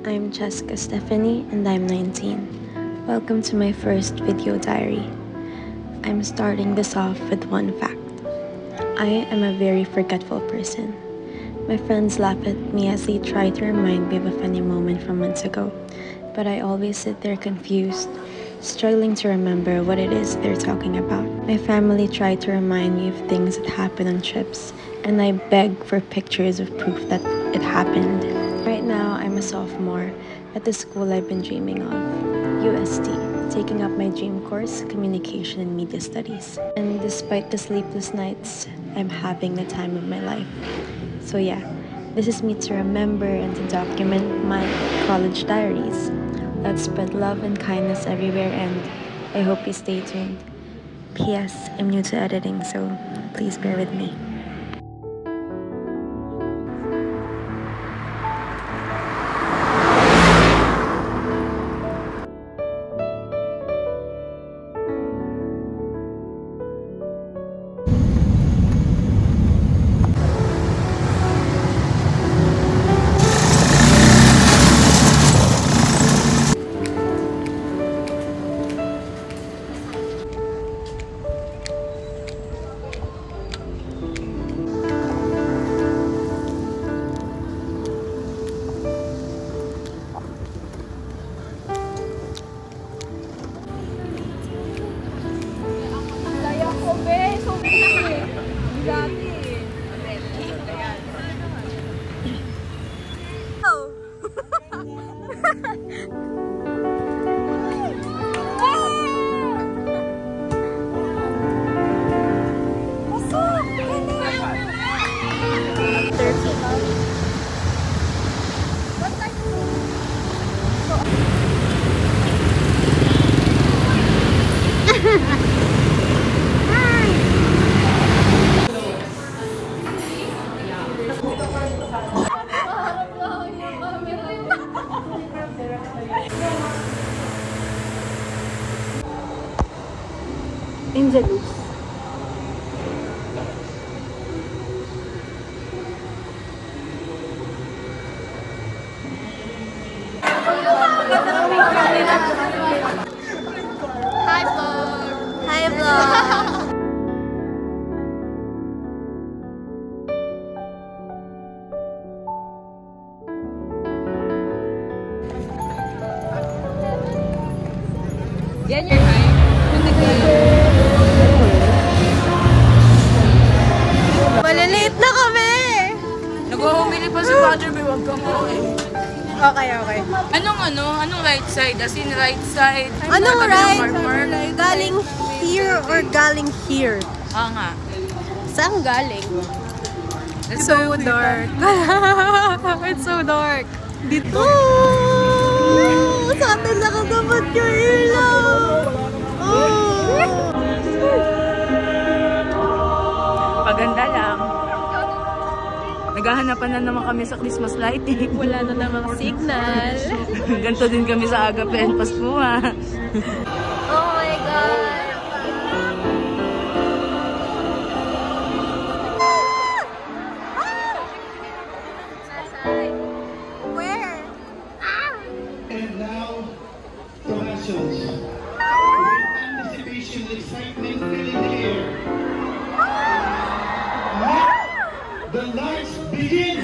I'm Jessica Stephanie and I'm 19. Welcome to my first video diary. I'm starting this off with one fact. I am a very forgetful person. My friends laugh at me as they try to remind me of a funny moment from months ago, but I always sit there confused, struggling to remember what it is they're talking about. My family tried to remind me of things that happened on trips, and I beg for pictures of proof that it happened. Right now, I'm a sophomore at the school I've been dreaming of, UST, taking up my dream course, Communication and Media Studies. And despite the sleepless nights, I'm having the time of my life. So yeah, this is me to remember and to document my college diaries. Let's spread love and kindness everywhere, and I hope you stay tuned. P.S. I'm new to editing, so please bear with me. Angelus. Hi vlog! Hi vlog! Yan your time. Malilate na kami! Nag-humili pa si Father, may wag kang Okay. Anong right side? As in right side? Anong right? Galing here or galing here? Nga. Saan galing? It's so dark. It's so dark. Dito. Oh! Sa atin nakagabat yung ilaw! Oh! Paganda lang. Naghahanapan na naman kami sa Christmas lighting. Wala na namang signal. Ganto din kami sa Agape and Pascua. Oh my God! Where? And now, commercials. Anticipation, excitement filling the air. Let the lights begin.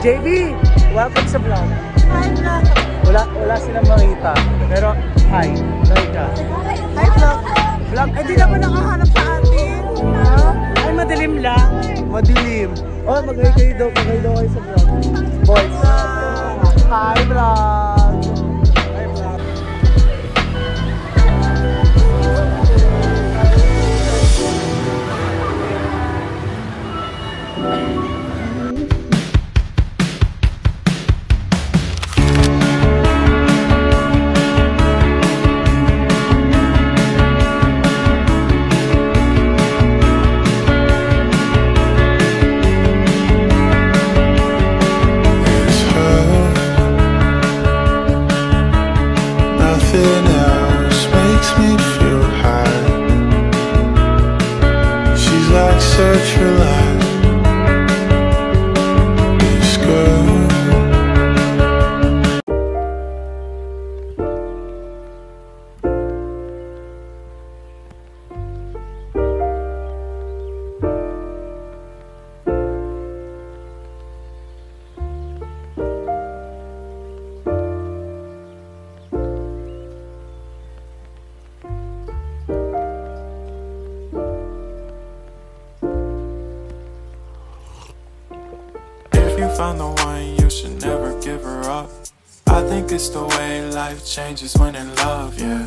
JB, welcome sa vlog. Hi, vlog. Wala silang makita. Pero, hi. Hi ka. Hi, vlog. Vlog, Hindi na ba nakahanap sa atin? Ay, madilim lang. Madilim. Oh, mag-hi kayo kayo sa vlog. Boys. Hi, vlog. Hi, vlog. Nothing else makes me feel high. She's like such a light. This girl. If you found the one, you should never give her up. I think it's the way life changes when in love, yeah.